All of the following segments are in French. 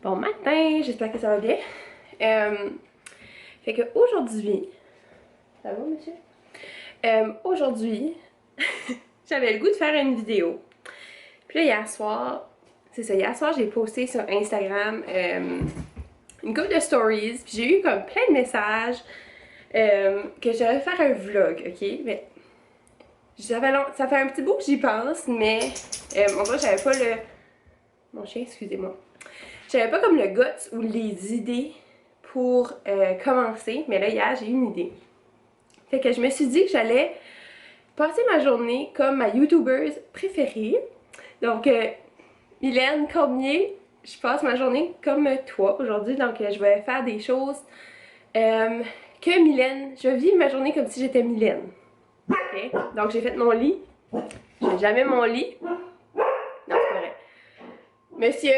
Bon matin, j'espère que ça va bien. Fait que aujourd'hui, ça va monsieur? Aujourd'hui, j'avais le goût de faire une vidéo. Puis là hier soir, c'est ça, hier soir j'ai posté sur Instagram une couple de stories. Puis j'ai eu comme plein de messages que j'allais faire un vlog, ok? Mais ça fait un petit bout que j'y pense, mais en vrai j'avais pas le... Mon chien, excusez-moi. J'avais pas comme le guts ou les idées pour commencer, mais là hier j'ai eu une idée. Fait que je me suis dit que j'allais passer ma journée comme ma youtubeuse préférée. Donc Mylène Cormier, je passe ma journée comme toi aujourd'hui, donc je vais faire des choses que Mylène, je vais vivre ma journée comme si j'étais Mylène. Ok? Donc j'ai fait mon lit. Je fais jamais mon lit. Non, c'est pas vrai. Monsieur!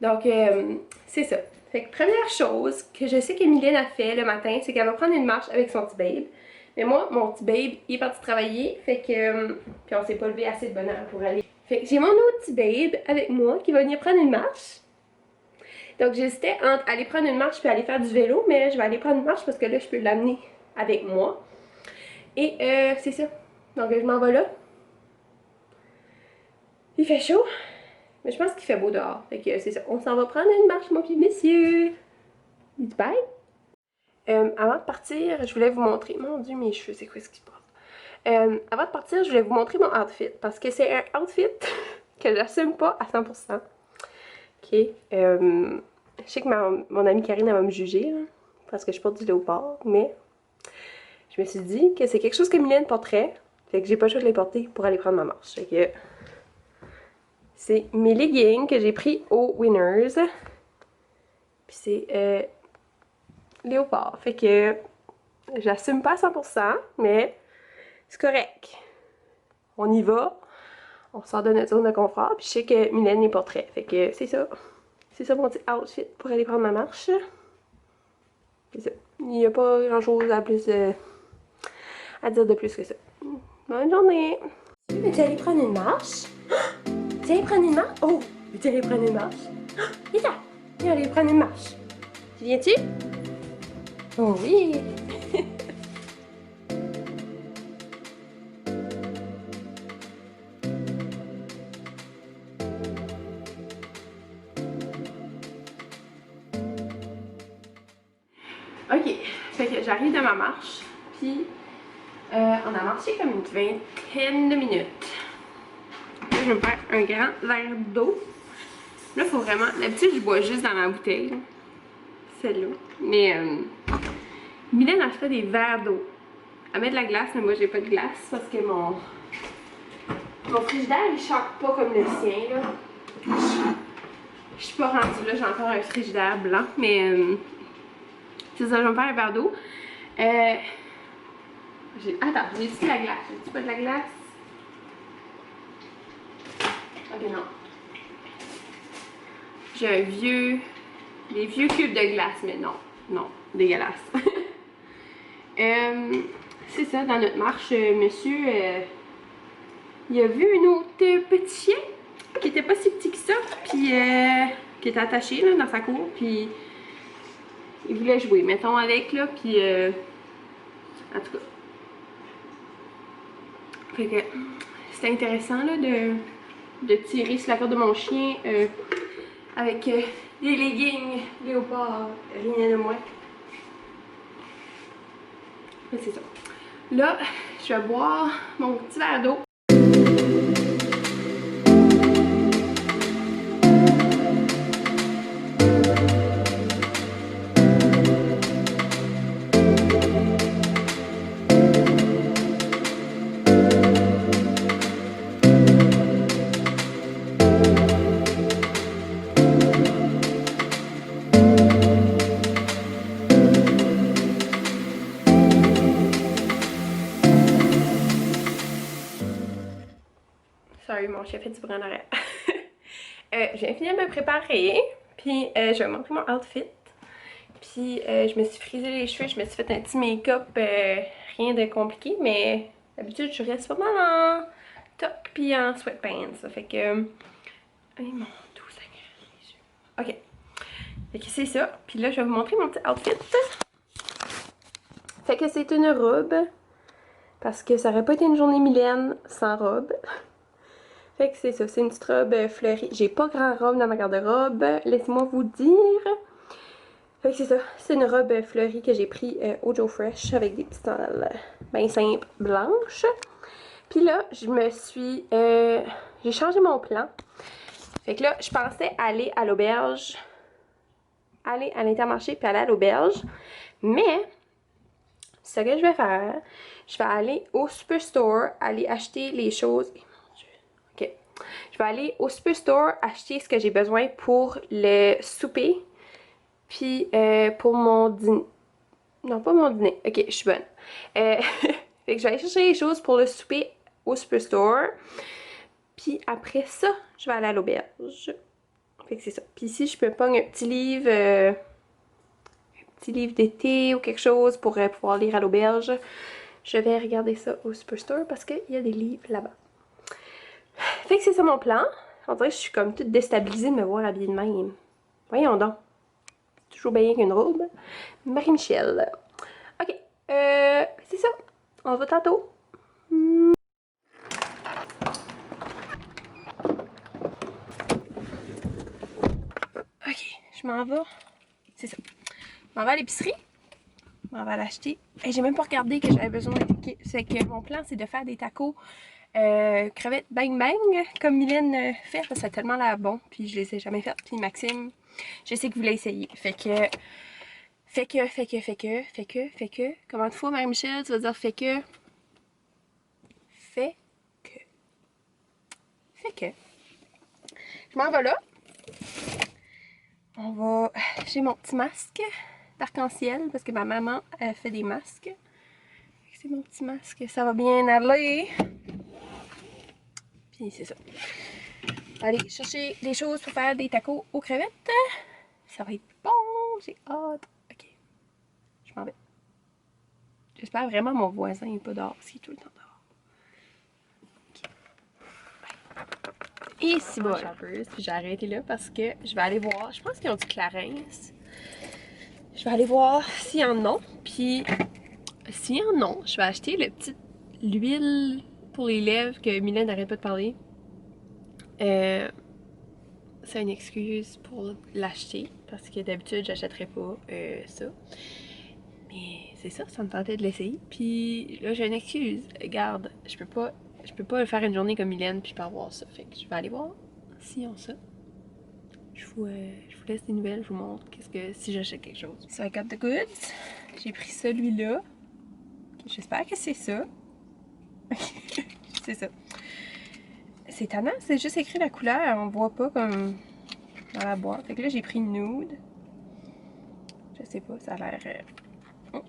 Donc, c'est ça. Fait que première chose que je sais que Mylène a fait le matin, c'est qu'elle va prendre une marche avec son petit babe. Mais moi, mon petit babe, il est parti travailler, fait que... puis on s'est pas levé assez de bonne heure pour aller. Fait que j'ai mon autre petit babe avec moi qui va venir prendre une marche. Donc j'hésitais entre aller prendre une marche puis aller faire du vélo, mais je vais aller prendre une marche parce que là, je peux l'amener avec moi. Et c'est ça. Donc je m'en vais là. Il fait chaud. Mais je pense qu'il fait beau dehors. Fait que c'est ça. On s'en va prendre une marche, mon petit monsieur. Dis bye. Avant de partir, je voulais vous montrer... Mon Dieu, mes cheveux, c'est quoi ce qui se passe? Avant de partir, je voulais vous montrer mon outfit. Parce que c'est un outfit que j'assume pas à 100%. Ok. Je sais que mon amie Karine, elle va me juger, là, parce que je porte du léopard. Mais je me suis dit que c'est quelque chose que Mylène porterait. Fait que j'ai pas le choix de les porter pour aller prendre ma marche. Fait que... c'est mes leggings que j'ai pris au Winners. Puis c'est léopard. Fait que j'assume pas à 100%, mais c'est correct. On y va. On sort de notre zone de confort. Puis je sais que Mylène est portrait. Fait que c'est ça. C'est ça mon petit outfit pour aller prendre ma marche. C'est ça. Il n'y a pas grand chose à dire de plus que ça. Bonne journée! Veux-tu aller prendre une marche? Veux-tu aller prendre une marche? Oh! Veux-tu aller prendre une marche? Viens là! Viens aller prendre une marche. Tu viens-tu? Oh oui! Ok, fait que j'arrive de ma marche, puis on a marché comme une vingtaine de minutes. Là, je vais me faire un grand verre d'eau. Là, faut vraiment... D'habitude, je bois juste dans ma bouteille. Celle-là. Mais Mylène a fait des verres d'eau. Elle met de la glace, mais moi, j'ai pas de glace parce que mon frigidaire, il choque pas comme le sien, là. Je suis pas rendue là, j'ai encore un frigidaire blanc, mais c'est ça, je vais me faire un verre d'eau. Attends, j'ai-tu de la glace? J'ai-tu pas de la glace? Ok, non. J'ai des vieux cubes de glace, mais non, dégueulasse. C'est ça, dans notre marche, monsieur, il a vu un autre petit chien qui était pas si petit que ça, puis qui était attaché là, dans sa cour, puis il voulait jouer, mettons, avec, là, puis en tout cas. Fait que c'était intéressant, là, de tirer sur la corde de mon chien avec des leggings léopard, rien de moins. Mais c'est ça. Là, je vais boire mon petit verre d'eau. Sorry, mon chien fait du bruit en arrière. Je viens finir de me préparer, puis je vais montrer mon outfit. Puis je me suis frisé les cheveux, je me suis fait un petit make-up, rien de compliqué, mais d'habitude je reste pas mal en top puis en sweatpants. Ça fait que Hey mon doux Seigneur. Ok. Fait que c'est ça. Puis là, je vais vous montrer mon petit outfit. Fait que c'est une robe. Parce que ça aurait pas été une journée Mylène sans robe. Fait que c'est ça, c'est une petite robe fleurie. J'ai pas grand robe dans ma garde-robe, laissez-moi vous dire. Fait que c'est ça, c'est une robe fleurie que j'ai pris au Joe Fresh avec des petites sandales bien simples blanches. Puis là, je me suis... j'ai changé mon plan. Fait que là, je pensais aller à l'auberge, aller à l'Intermarché puis aller à l'auberge. Mais, ce que je vais faire, je vais aller au Superstore, aller acheter les choses... Ok. Je vais aller au Superstore acheter ce que j'ai besoin pour le souper. Puis pour mon dîner. Non, pas mon dîner. Ok, je suis bonne. Fait que je vais aller chercher les choses pour le souper au Superstore. Puis après ça, je vais aller à l'auberge. Fait que c'est ça. Puis ici, je me pogne un petit livre d'été ou quelque chose pour pouvoir lire à l'auberge. Je vais regarder ça au Superstore parce qu'il y a des livres là-bas. Fait que c'est ça mon plan. On dirait que je suis comme toute déstabilisée de me voir habillée de même. Voyons donc. Toujours bien qu'une robe. Marie-Michel. Ok, c'est ça. On se voit tantôt. Ok, je m'en vais. C'est ça. Je m'en vais à l'épicerie. Je m'en vais l'acheter. Et j'ai même pas regardé que j'avais besoin. Okay. C'est que mon plan, c'est de faire des tacos crevettes bang bang, comme Mylène fait. Parce que ça a tellement l'air bon. Puis je les ai jamais faites. Puis Maxime, je sais que vous l'avez essayé. Fait que... Comment de fois, Marie-Michel, tu vas dire fait que... Fait que... Fait que... Je m'en vais là. On va... J'ai mon petit masque d'arc-en-ciel parce que ma maman fait des masques. C'est mon petit masque, ça va bien aller. Puis c'est ça. Allez, chercher des choses pour faire des tacos aux crevettes. Ça va être bon, j'ai hâte. Ok, je m'en vais. J'espère vraiment mon voisin n'est pas dehors, parce qu'il est tout le temps dehors. Okay. Et si bon, puis j'ai arrêté là parce que je vais aller voir. Je pense qu'ils ont du Clarins. Je vais aller voir s'il y en a. Puis s'il y en a, je vais acheter l'huile pour les lèvres que Mylène n'arrête pas de parler. C'est une excuse pour l'acheter parce que d'habitude j'achèterais pas ça. Mais c'est ça, ça me tentait de l'essayer. Puis là j'ai une excuse. Regarde, je peux pas faire une journée comme Mylène puis pas avoir ça. Fait que je vais aller voir s'ils ont ça. Je vous laisse des nouvelles, je vous montre si j'achète quelque chose. So I got the goods. J'ai pris celui-là. J'espère que c'est ça. C'est ça. C'est tannant, c'est juste écrit la couleur, on voit pas comme dans la boîte. Fait que là j'ai pris nude. Je sais pas, ça a l'air... Oh.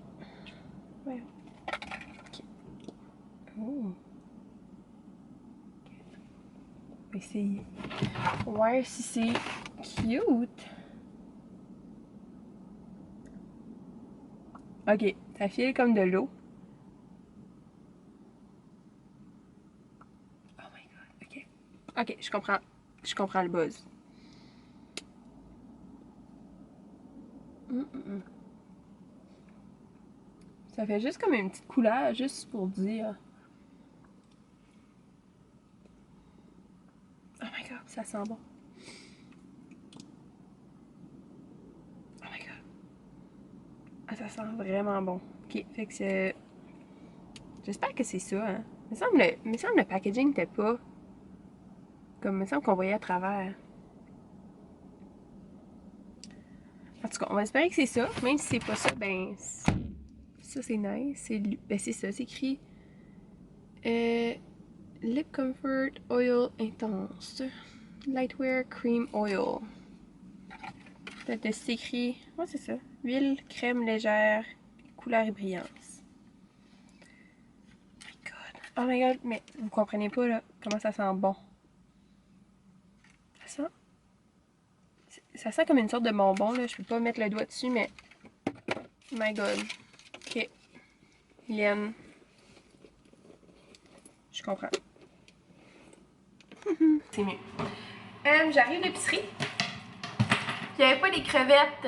Ouais. Ok. Oh. On va essayer. Ouais, si c'est cute. Ok, ça file comme de l'eau. Oh my god, ok. Ok, je comprends. Je comprends le buzz. Ça fait juste comme une petite couleur, juste pour dire. Oh my god, ça sent bon. Oh my god. Ah, ça sent vraiment bon. Ok, fait que c'est... J'espère que c'est ça, hein. Il me semble le packaging n'était pas... Comme, il me semble qu'on voyait à travers. En tout cas, on va espérer que c'est ça. Même si c'est pas ça, ben... Ça, c'est nice. Ben, c'est ça, c'est écrit... Lip Comfort Oil Intense. Lightwear Cream Oil. Peut-être c'est écrit... Ouais, c'est ça. Huile, crème légère, couleur et brillance. Oh my god, mais vous comprenez pas, là, comment ça sent bon. Ça sent comme une sorte de bonbon, là. Je peux pas mettre le doigt dessus, mais... My god. Ok. Mylène. Je comprends. C'est mieux. J'arrive de l'épicerie. Il n'y avait pas les crevettes.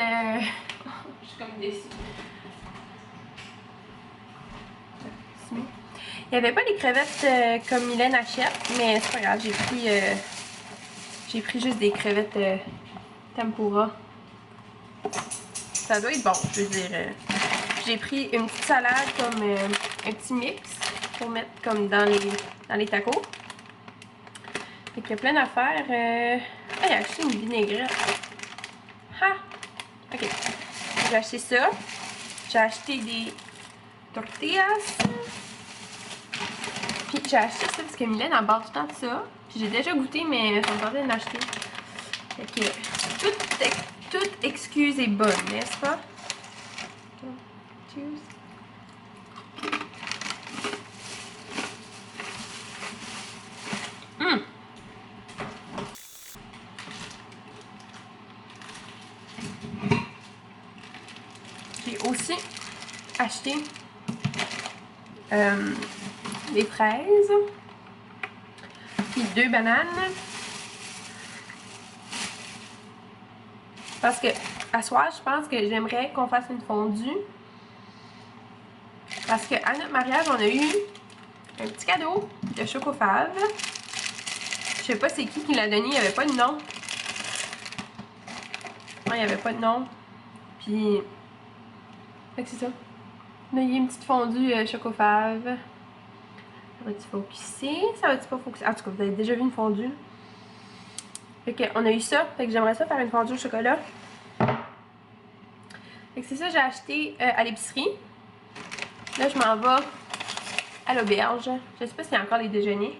Je suis comme déçue. Il n'y avait pas les crevettes comme Mylène achète, mais c'est pas grave, j'ai pris juste des crevettes tempura. Ça doit être bon, je veux dire. J'ai pris une petite salade comme un petit mix pour mettre comme dans les tacos. Fait qu'il y a plein d'affaires. Ah, j'ai acheté une vinaigrette. Ha! Ok. J'ai acheté ça. J'ai acheté des tortillas. Puis j'ai acheté ça parce que Mylène a barre tout le temps de ça. Puis j'ai déjà goûté, mais je suis en train de l'acheter. Fait que toute excuse est bonne, n'est-ce pas? Cheers. J'ai aussi acheté des fraises, puis 2 bananes, parce que à soir, je pense que j'aimerais qu'on fasse une fondue, parce que à notre mariage, on a eu un petit cadeau de chocofave. Je sais pas c'est qui l'a donné, il n'y avait pas de nom. Non, il n'y avait pas de nom. Puis, fait que c'est ça. On a eu une petite fondue chocofave. Ça va-tu focuser? Ça va-tu pas focuser? En tout cas, vous avez déjà vu une fondue. Fait qu'on a eu ça. Fait que j'aimerais ça faire une fondue au chocolat. Fait que c'est ça, j'ai acheté à l'épicerie. Là, je m'en vais à l'auberge. Je sais pas s'il y a encore les déjeuners.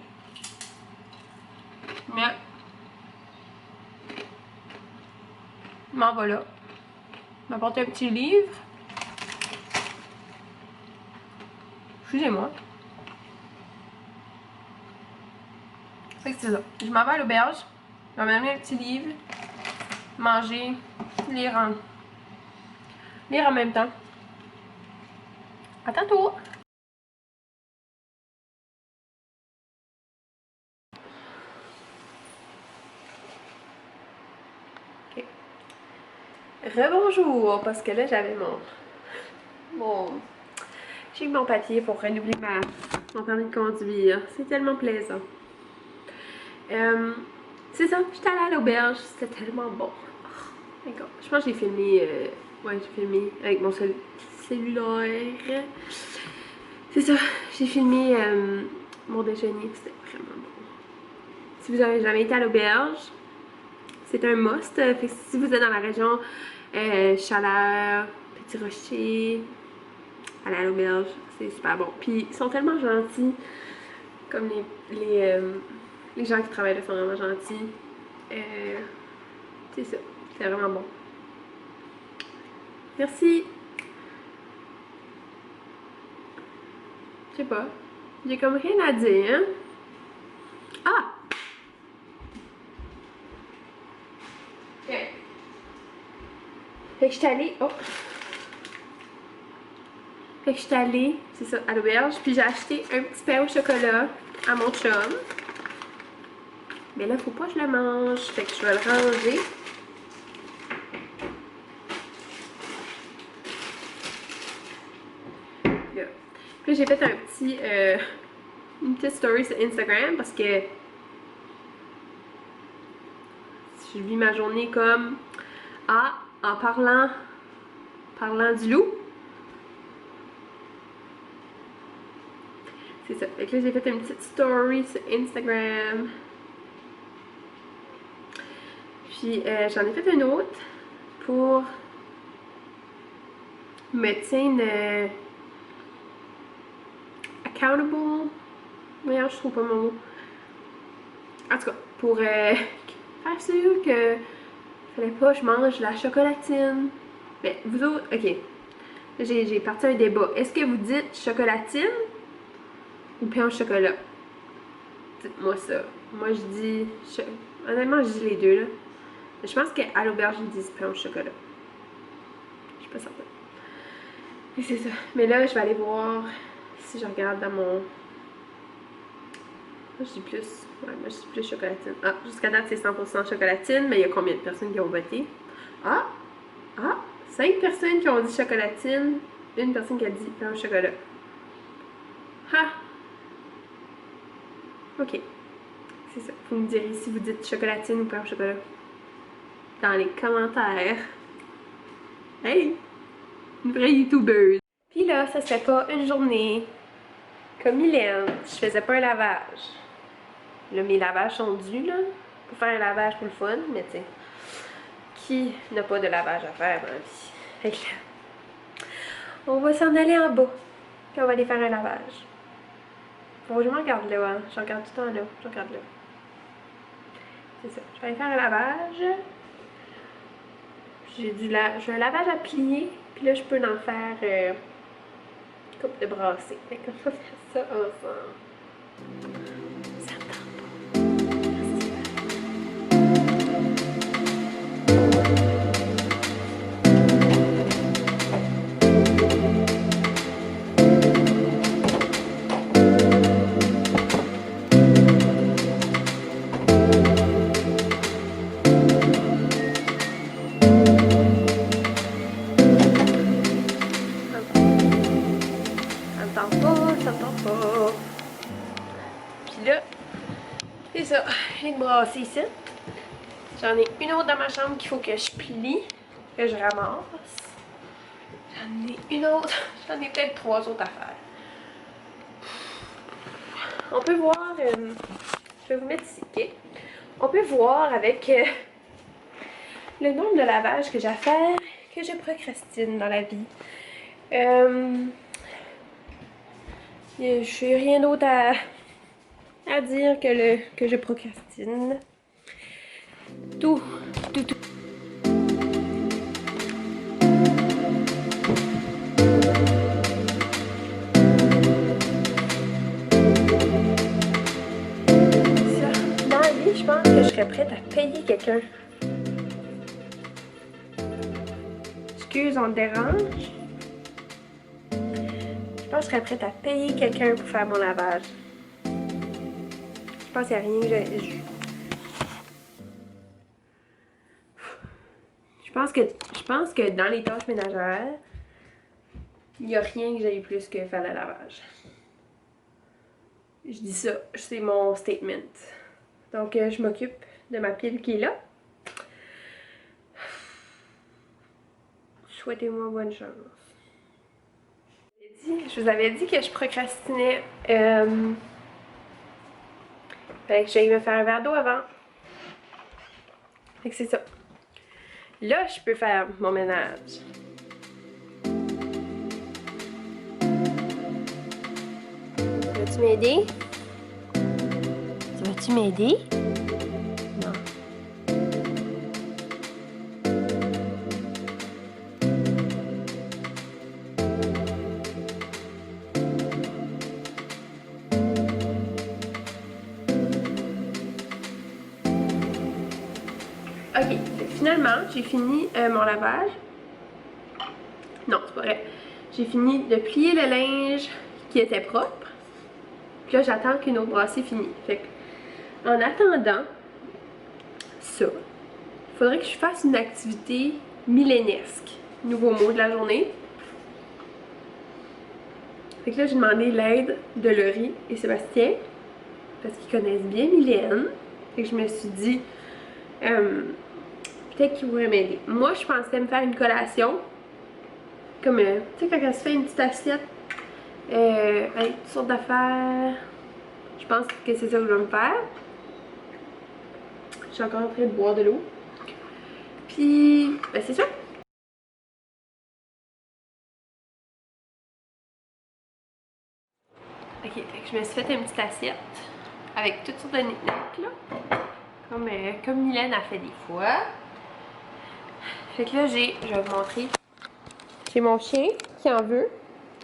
Mais je m'en vais là. Je m'apporte un petit livre. Excusez-moi. Fait que c'est ça. Je m'en vais à l'auberge. Je vais m'amener un petit livre. Manger. Lire en même temps. À tantôt! Ok. Rebonjour! Parce que là, j'avais j'ai eu mon papier pour renouveler mon permis de conduire. C'est tellement plaisant. C'est ça, j'étais allée à l'auberge. C'était tellement bon. Oh, d'accord. Je pense que j'ai filmé. Ouais, j'ai filmé avec mon cellulaire. C'est ça, j'ai filmé mon déjeuner. C'était vraiment bon. Si vous avez jamais été à l'auberge, c'est un must. Fait que si vous êtes dans la région Chaleur, Petit Rocher, allez à l'auberge, c'est super bon. Puis ils sont tellement gentils, comme les gens qui travaillent là sont vraiment gentils. C'est ça, c'est vraiment bon. Merci. Je sais pas, j'ai comme rien à dire. Hein? Ah! Fait que je suis allée. Oh! Fait que je suis allée, c'est ça, à l'auberge. Puis j'ai acheté un petit pain au chocolat à mon chum. Mais là, faut pas que je le mange. Fait que je vais le ranger. Là. Puis j'ai fait une petite story sur Instagram parce que je vis ma journée comme en parlant du loup. C'est ça. Fait que là, j'ai fait une petite story sur Instagram. Puis j'en ai fait une autre pour me tenir accountable. Voyons, je trouve pas mon mot. En tout cas, pour faire sûr que fallait pas que je mange de la chocolatine. Mais vous autres, ok. J'ai parti un débat. Est-ce que vous dites chocolatine ou pain au chocolat? Dites-moi ça. Moi, je dis... Honnêtement, je dis les deux, là. Mais je pense qu'à l'auberge, ils disent pain au chocolat. Je suis pas certaine. Et c'est ça. Mais là, je vais aller voir si je regarde dans mon... Je dis plus. Ouais, moi je suis plus chocolatine. Ah, jusqu'à date c'est 100% chocolatine, mais il y a combien de personnes qui ont voté? Ah! Ah! 5 personnes qui ont dit chocolatine, une personne qui a dit pain au chocolat. Ah! Ok, c'est ça. Vous me direz si vous dites chocolatine ou pain au chocolat. Dans les commentaires. Hey! Une vraie youtubeuse! Puis là, ça serait pas une journée comme Mylène, je faisais pas un lavage. Là, mes lavages sont dus, là, pour faire un lavage pour le fun, mais tu sais, qui n'a pas de lavage à faire dans la vie? Fait que là, on va s'en aller en bas, puis on va aller faire un lavage. Bon, je me regarde là, hein. Je regarde tout le temps là, je regarde là. C'est ça, je vais aller faire un lavage. J'ai un lavage à plier, puis là, je peux en faire une coupe de brassée. Fait qu'on va faire ça ensemble. Ça me tente ça me tente pas. Puis là, c'est ça, j'ai une brassée ici. J'en ai une autre dans ma chambre qu'il faut que je plie, que je ramasse. J'en ai une autre, j'en ai peut-être 3 autres à faire. On peut voir, je vais vous mettre ici, ok? On peut voir avec le nombre de lavages que j'ai à faire, que je procrastine dans la vie. Je n'ai rien d'autre à dire que je procrastine. Tout. Dans la vie, je pense que je serais prête à payer quelqu'un. Excuse, on te dérange. Je pense que je serais prête à payer quelqu'un pour faire mon lavage. Je pense qu'il n'y a rien que je pense que dans les tâches ménagères, il n'y a rien que j'aille plus que faire le lavage. Je dis ça, c'est mon statement. Donc, je m'occupe de ma pile qui est là. Souhaitez-moi bonne chance. Je vous avais dit que je procrastinais. Fait que j'aille me faire un verre d'eau avant. Fait que c'est ça. Là, je peux faire mon ménage. Vas-tu m'aider? Vas-tu m'aider? Non. Ok, finalement, j'ai fini mon lavage. Non, c'est pas vrai. J'ai fini de plier le linge qui était propre. Puis là, j'attends qu'une autre brassée finisse. Fait que, en attendant ça, il faudrait que je fasse une activité millénesque. Nouveau mot de la journée. Fait que là, j'ai demandé l'aide de Laurie et Sébastien. Parce qu'ils connaissent bien Mylène. Fait que je me suis dit, peut-être qu'ils pourraient m'aider. Moi, je pensais me faire une collation. Comme, tu sais, quand elle se fait une petite assiette avec toutes sortes d'affaires. Je pense que c'est ça que je vais me faire. Je suis encore en train de boire de l'eau. Puis, ben c'est ça. Ok, fait que je me suis fait une petite assiette avec toutes sortes de knick-knacks là. Comme Mylène a fait des fois. Fait que là, je vais vous montrer. J'ai mon chien qui en veut.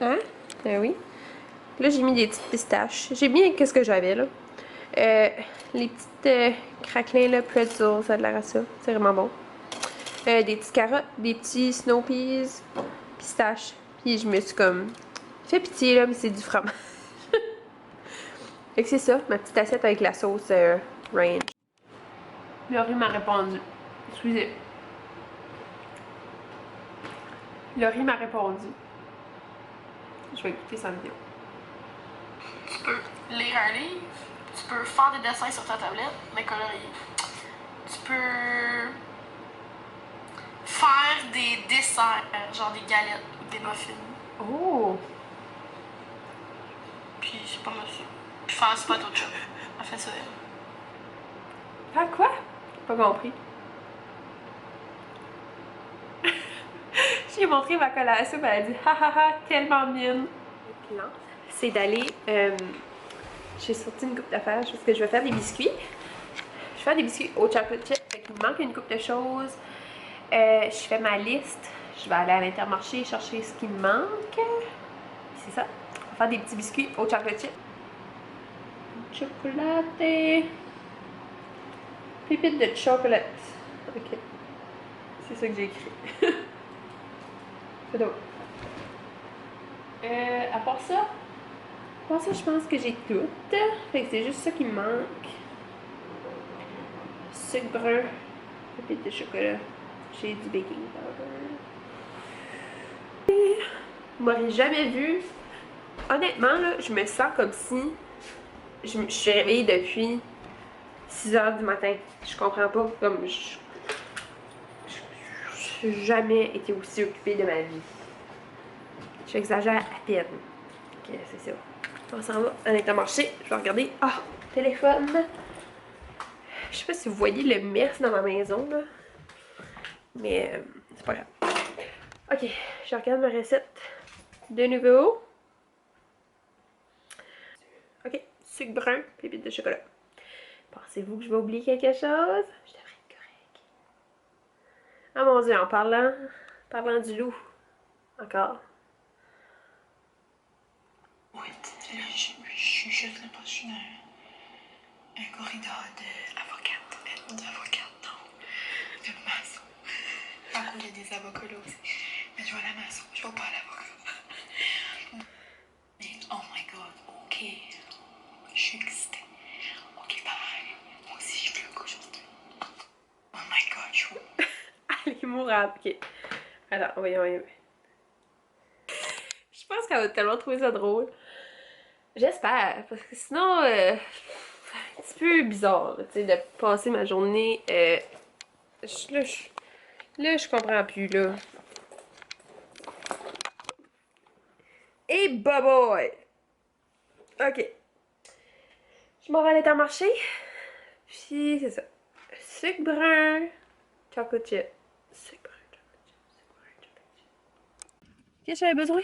Hein? Ben oui. Là, j'ai mis des petites pistaches. J'ai bien qu'est-ce que j'avais là. Les petites craquelins là, pretzel, ça a de l'air à ça. C'est vraiment bon. Des petites carottes, des petits snow peas, pistaches. Puis je me suis comme fait pitié là, mais c'est du fromage. Fait que c'est ça, ma petite assiette avec la sauce ranch. Laurie m'a répondu. Excusez. Laurie m'a répondu. Je vais écouter sa vidéo. Tu peux lire un livre, tu peux faire des dessins sur ta tablette, mais colorier. Tu peux faire des desserts, genre des galettes ou des muffins. Oh! Puis c'est pas mal ça. Puis faire un spot autre chose. Elle fait ça, elle. Ah quoi? Pas compris. J'ai montré ma colle à la soupe, elle a dit ha ha ha, tellement mienne. C'est d'aller. J'ai sorti une coupe d'affaires parce que je vais faire des biscuits. Je vais faire des biscuits au chocolate chip, fait qu'il me manque une coupe de choses. Je fais ma liste. Je vais aller à l'Intermarché chercher ce qui me manque. C'est ça. On va faire des petits biscuits au chocolate chip. Chocolat. Pépites de chocolat. Ok. C'est ça que j'ai écrit. C'est d'autres. À part ça, je pense que j'ai tout. Fait que c'est juste ça qui me manque. Sucre brun, pépites de chocolat. J'ai du baking powder. Vous m'aurez jamais vu. Honnêtement, là, je me sens comme si je suis réveillée depuis 6 h du matin. Je comprends pas. Comme je n'ai jamais été aussi occupée de ma vie. J'exagère à peine. Ok, c'est ça. On s'en va à l'Intermarché. Je vais regarder. Ah, téléphone. Je sais pas si vous voyez le mess dans ma maison, là. Mais c'est pas grave. Ok, je regarde ma recette de nouveau. Ok, sucre brun, pépites de chocolat. Pensez-vous que je vais oublier quelque chose? Je devrais être correcte. Ah mon dieu, en parlant du loup. Encore. Oui, là, je suis juste là parce que je suis dans un corridor d'avocate. D'avocate, non. De maçon. Par contre, il y a des avocats là aussi. Mais je vais à la maçon, je vais pas à l'avocat. Mais oh my god, ok. Je suis excitée. Ok, bye. Moi aussi, je veux aujourd'hui. Oh my god, je suis. Elle est mourante. Ok. Attends, on va y aller. Je pense qu'elle va tellement trouver ça drôle. J'espère, parce que sinon, c'est un petit peu bizarre, tu sais, de passer ma journée. Là, je comprends plus, là. Et bye bye! Ok. Je m'en vais à l'Intermarché. Puis, c'est ça. Sucre brun, chocolate chip. Sucre brun, chocolate chip. Sucre brun, chocolate chip. Qu'est-ce que j'avais besoin?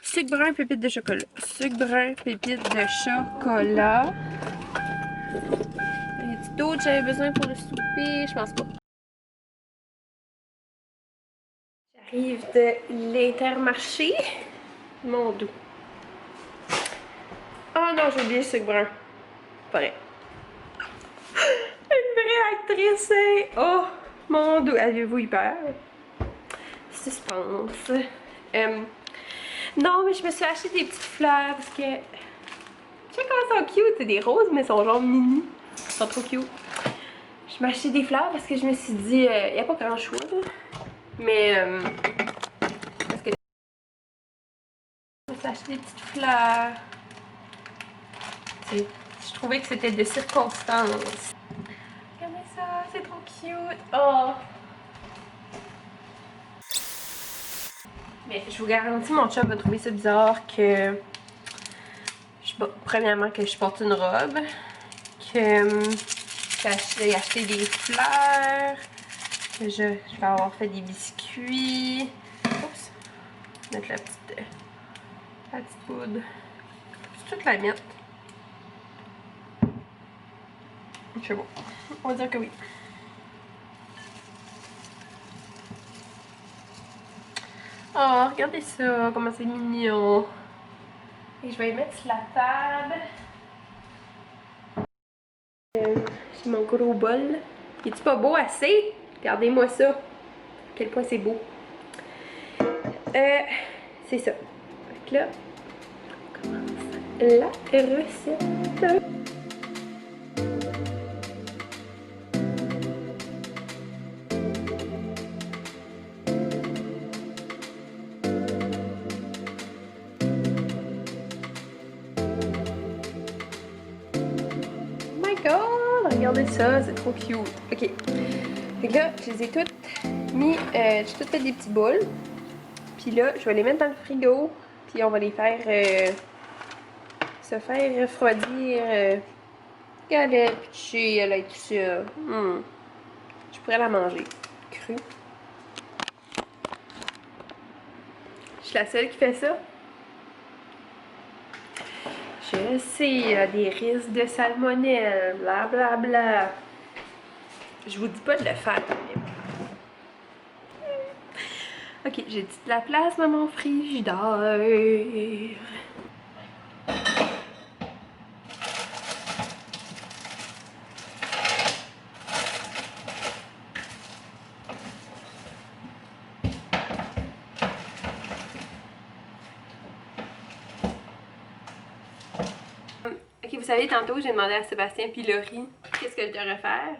Sucre brun, pépites de chocolat. Sucre brun, pépites de chocolat. Y a-t-il d'autres que j'avais besoin pour le souper? Je pense pas. J'arrive de l'Intermarché. Mon dos. Oh non, j'ai oublié le sucre brun. Pas vrai. Une vraie actrice, hein? Oh, mon dos. Avez-vous eu peur? Suspense. Non, mais je me suis acheté des petites fleurs parce que... Je sais comment elles sont cute, c'est des roses, mais elles sont genre mini. Elles sont trop cute. Je m'ai acheté des fleurs parce que je me suis dit, il n'y a pas grand choix, là. Mais, parce que je me suis acheté des petites fleurs. Je trouvais que c'était de circonstance. Regardez ça, c'est trop cute. Oh! Mais je vous garantis, mon chat va trouver ça bizarre que... Premièrement, que je porte une robe. Que j'ai acheté des fleurs. Que je vais avoir fait des biscuits. Oups! Mettre la petite poudre. C'est toute la miette. C'est bon. On va dire que oui. Oh, regardez ça, comment c'est mignon. Et je vais les mettre sur la table. J'ai mon gros bol. Est-tu pas beau assez? Regardez-moi ça. À quel point c'est beau. C'est ça. Donc là, la recette. Regardez ça, c'est trop cute. Ok. Fait que là, je les ai toutes mis, j'ai toutes fait des petits boules. Puis là, je vais les mettre dans le frigo. Puis on va les faire se faire refroidir. Galette, puis elle est tout ça. Je pourrais la manger crue. Je suis la seule qui fait ça. Je sais, il y a des risques de salmonelle, blablabla. Bla, bla. Je vous dis pas de le faire, mais... Ok, j'ai dit de la place dans mon frigidaire. Ok, vous savez, tantôt, j'ai demandé à Sébastien puis Laurie qu'est-ce que je devrais faire.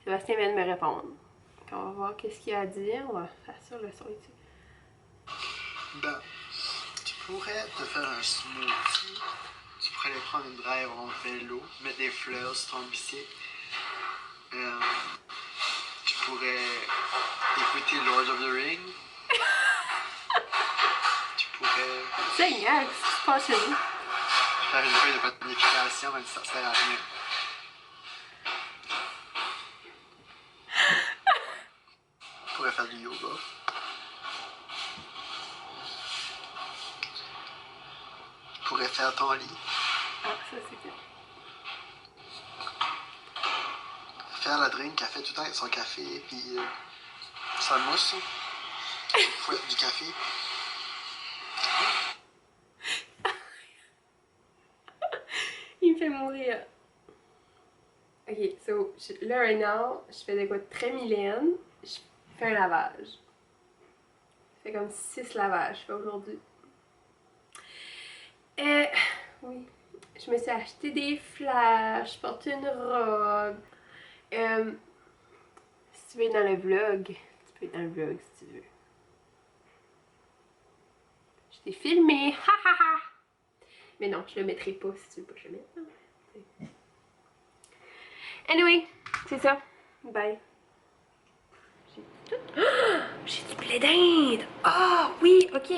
Sébastien vient de me répondre. Donc, on va voir qu'est-ce qu'il a à dire. On va faire ça le son ici. Ben, tu pourrais te faire un smoothie. Tu pourrais aller prendre une drive en vélo, mettre des fleurs sur ton bicycle. Tu pourrais écouter Lord of the Rings. Tu pourrais Seigneur, qu'est-ce qui se passe chez vous? faire une feuille de planification, même si ça sert à rien. Tu pourrais faire du yoga. Tu pourrais faire ton lit. Ah, ça c'est bien. Faire la drink qu'elle fait tout le temps avec son café, puis sa mousse. Fouette du café. Il me fait mourir. Ok, so, là, right now, je fais des quoi de très Mylène. Je fais un lavage. Je fais comme 6 lavages, je fais aujourd'hui. Oui. Je me suis acheté des flashs, je porte une robe. Si tu veux être dans le vlog, tu peux être dans le vlog si tu veux. Je t'ai filmé, ha ha ha! Mais non, je le mettrai pas si tu veux pas que je le mette. Non. Anyway, c'est ça. Bye. J'ai tout. Oh, j'ai du blé d'Inde! Ah oui, ok.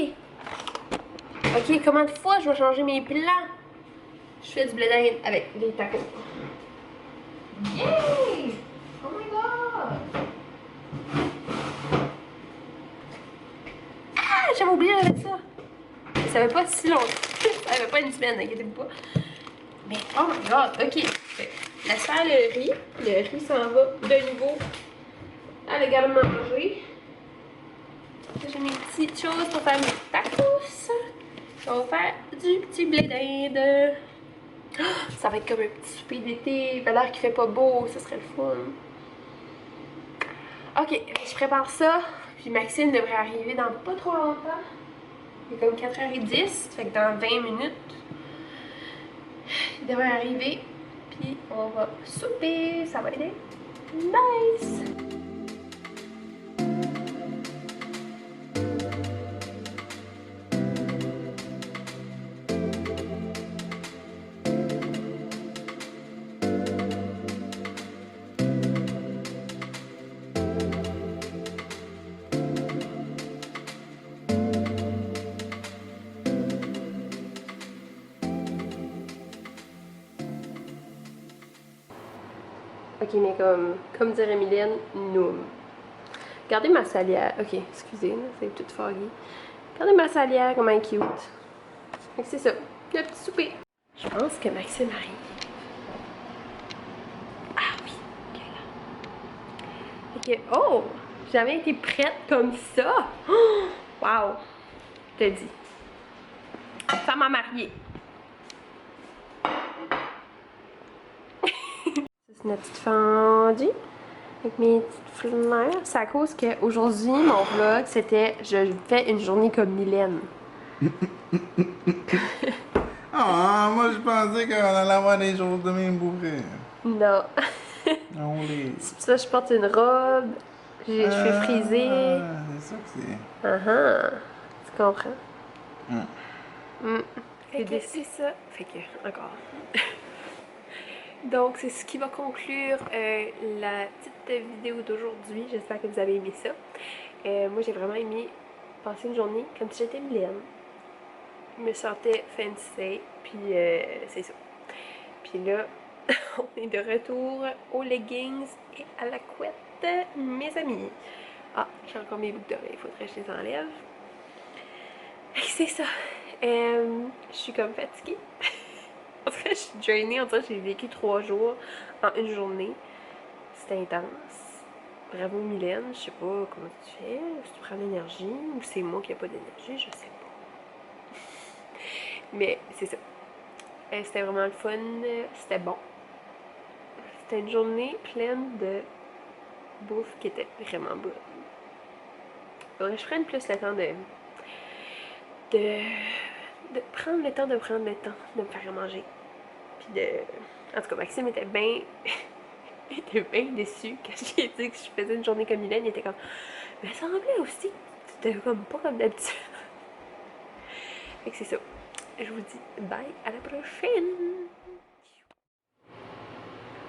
Ok, comment de fois je vais changer mes plans? Je fais du blé d'Inde avec des tacos. Yay! Oh my god! Ah, j'avais oublié avec ça. Ça fait pas si longtemps. Ça fait pas une semaine, inquiétez-vous pas. Mais oh my god, ok. Laisse faire le riz. Le riz s'en va de nouveau à le garde-manger. J'ai mes petites choses pour faire mes tacos. On va faire du petit blé d'Inde. Oh, ça va être comme un petit souper d'été. Il a l'air qu'il fait pas beau, ça serait le fun. Ok, je prépare ça. Puis Maxime devrait arriver dans pas trop longtemps. Il est comme 4h10, fait que dans 20 minutes, il devrait arriver. Puis on va souper, ça va être nice! Ok, mais comme dirait Mylène, noum. Regardez ma salière. Ok, excusez, c'est toute foggy. Regardez ma salière, comment elle est cute. Fait que c'est ça, le petit souper. Je pense que Maxime arrive. Ah oui, ok là. Fait que, oh, j'ai jamais été prête comme ça. Oh, wow, je te dis. Ça m'a mariée. C'est notre petite fondue avec mes petites fleurs. C'est à cause qu'aujourd'hui, mon vlog, c'était je fais une journée comme Mylène. Oh, Ah, moi je pensais qu'on allait avoir des choses de même pour vrai. Non. On les. C'est pour ça que je porte une robe. J'ai les cheveux frisés. C'est ça que c'est. Tu comprends? Hum. Fait que c'est ça. Fait que, encore. Donc, c'est ce qui va conclure la petite vidéo d'aujourd'hui. J'espère que vous avez aimé ça. Moi, j'ai vraiment aimé passer une journée comme si j'étais Mylène. Je me sentais fancy, puis c'est ça. Puis là, on est de retour aux leggings et à la couette, mes amis. Ah, j'ai encore mes boucles d'oreilles, il faudrait que je les enlève. Et c'est ça. Je suis comme fatiguée. En fait, je suis drainée. En fait, j'ai vécu 3 jours en une journée. C'était intense. Bravo Mylène, je sais pas comment tu fais, si tu prends l'énergie ou c'est moi qui n'ai pas d'énergie, je sais pas. Mais c'est ça. C'était vraiment le fun, c'était bon. C'était une journée pleine de bouffe qui était vraiment bonne. Faudrait que je prenne plus le temps de prendre le temps de me faire manger. Puis de... En tout cas, Maxime était bien... était bien déçu quand j'ai dit que je faisais une journée comme Mylène. Il était comme... Mais ça semblait aussi que c'était comme pas comme d'habitude. Fait que c'est ça. Je vous dis bye, à la prochaine!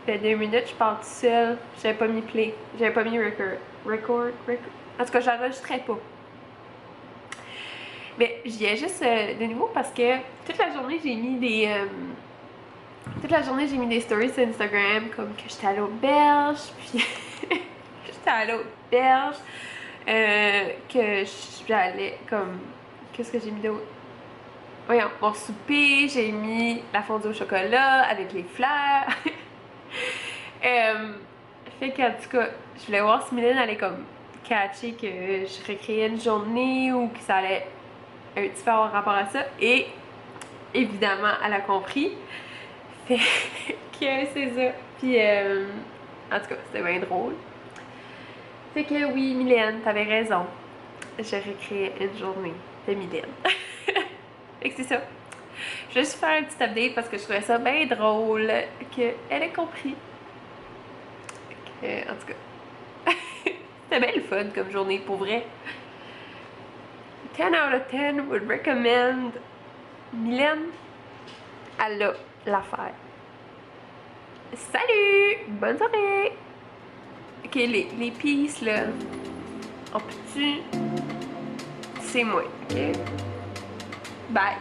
Ça fait 2 minutes, je pars toute seule. J'avais pas mis play. J'avais pas mis record. En tout cas, j'enregistrais pas. Mais j'y viens juste de nouveau parce que toute la journée, j'ai mis des... stories sur Instagram, comme que j'étais à l'auberge, puis... j'étais à l'auberge, que j'allais comme... Qu'est-ce que j'ai mis d'autre? Voyons, mon souper, j'ai mis la fondue au chocolat avec les fleurs. Fait qu'en tout cas, je voulais voir si Mylène allait comme catcher que je recréais une journée ou que ça allait un petit peu avoir rapport à ça. Et évidemment, elle a compris. Fait que c'est ça. Puis en tout cas, c'était bien drôle. Fait que oui, Mylène, t'avais raison. Je recréais une journée de Mylène. Fait que c'est ça. Je vais juste faire un petit update parce que je trouvais ça bien drôle qu'elle ait compris. En tout cas, c'était bien le fun comme journée pour vrai. 10 out of 10 would recommend. Mylène, elle a l'affaire. Salut! Bonne soirée! Ok, les peace là. En petit, c'est moi, ok? Bye!